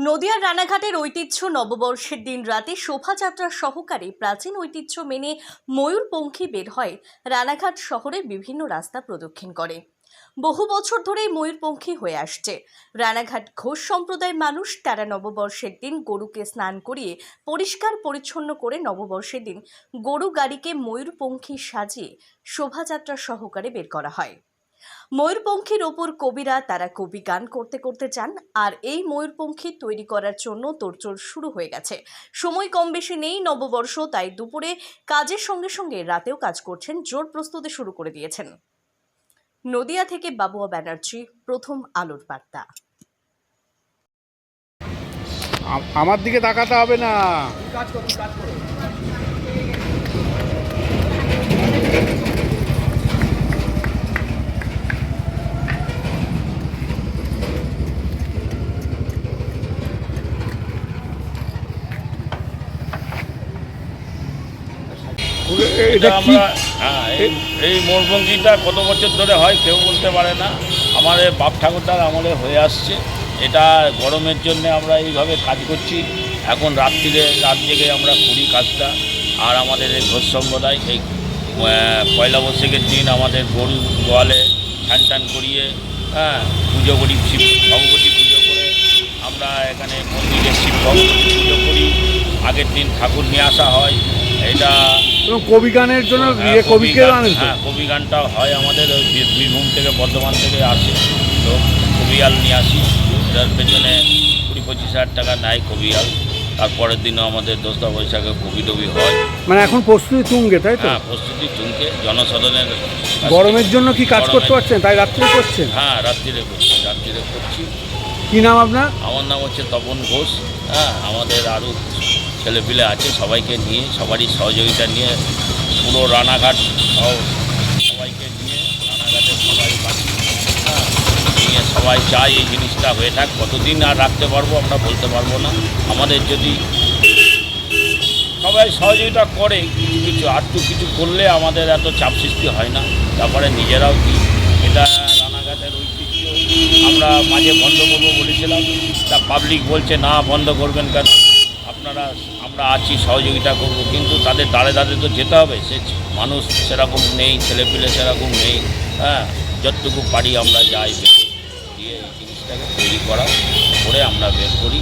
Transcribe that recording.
নদিয়ার রানাঘাটের ঐতিহ্য নববর্ষের দিন রাতে শোভাযাত্রা সহকারে প্রাচীন ঐতিহ্য মেনে ময়ূরপঙ্খী বের হয় রানাঘাট শহরের বিভিন্ন রাস্তা প্রদক্ষিণ করে। বহু বছর ধরে ময়ূরপঙ্খী হয়ে আসছে রানাঘাট ঘোষ সম্প্রদায়ের মানুষ। তারা নববর্ষের দিন গরুকে স্নান করিয়ে পরিষ্কার পরিচ্ছন্ন করে নববর্ষের দিন গরু গাড়িকে ময়ূরপঙ্খী সাজিয়ে শোভাযাত্রা সহকারে বের করা হয়। ময়ূরপঙ্খীর ওপর কবিরা তারা কবি গান করতে করতে যান। আর এই ময়ূরপঙ্খী তৈরি করার জন্য তোড়জোড় শুরু হয়ে গেছে। সময় কম বেশি নেই নববর্ষ, তাই দুপুরে কাজের সঙ্গে সঙ্গে রাতেও কাজ করছেন, জোর প্রস্তুতি শুরু করে দিয়েছেন। নদিয়া থেকে বাবুয়া ব্যানার্জি, প্রথম আলোর বার্তা। আমার দিকে তাকাতে হবে না। এটা আমরা এই ময়ূরপঙ্খীটা কত বছর ধরে হয় কেউ বলতে পারে না। আমাদের বাপ ঠাকুরদার আমলে হয়ে আসছে। এটা গরমের জন্য আমরা এইভাবে কাজ করছি। এখন রাত জেগে আমরা করি কাজটা। আর আমাদের এই ঘোষ সম্প্রদায় এই পয়লা বৈশাখের দিন আমাদের গরু গোয়ালে স্নান টান করিয়ে পুজো করি, শিব ভগবতী পুজো করে আমরা এখানে মন্দিরে শিব ভগবতী পুজো করি। আগের দিন ঠাকুর নিয়ে আসা হয়। এটা কবি গানের জন্য কবি গানটা হয় আমাদের বীরভূম থেকে, বর্ধমান থেকে আসে, তো কবিয়াল নিয়ে আসি। এটার পেছনে 20-25 হাজার টাকা নেয় কবিয়াল। তারপরের দিনও আমাদের 10টা বৈশাখে কবি টবি হয়। মানে এখন প্রস্তুতি তুঙ্গে, তাই তো? হ্যাঁ, প্রস্তুতি তুঙ্গে। জনসাধারণের গরমের জন্য কি কাজ করতে পারছেন, তাই রাত্রে করছেন? হ্যাঁ, রাত্রিরে করছি। কী নাম আপনার? আমার নাম হচ্ছে তপন ঘোষ। আমাদের আরও ছেলেপিলে আছে, সবাইকে নিয়ে, সবারই সহযোগিতা নিয়ে পুরো রানাঘাট সবাইকে নিয়ে রানাঘাটের সবাই বাঁচি নিয়ে সবাই চাই এই জিনিসটা হয়ে থাক। কতদিন আর রাখতে পারবো আমরা বলতে পারবো না। আমাদের যদি সবাই সহযোগিতা করে কিছু কিছু করলে আমাদের এত চাপ সৃষ্টি হয় না। তারপরে নিজেরাও কি এটা রানাঘাটের ঐতিহ্য আমরা মাঝে বন্ধ করবো বলেছিলাম, তা পাবলিক বলছে না বন্ধ করবেন কেন, আমরা আছি, সহযোগিতা করব। কিন্তু তাদের দাঁড়ে তো যেতে হবে। সে মানুষ সেরকম নেই, ছেলেপিলে সেরকম নেই। যতটুকু পারি আমরা যাই, দিয়ে এই জিনিসটাকে তৈরি করে আমরা বের করি।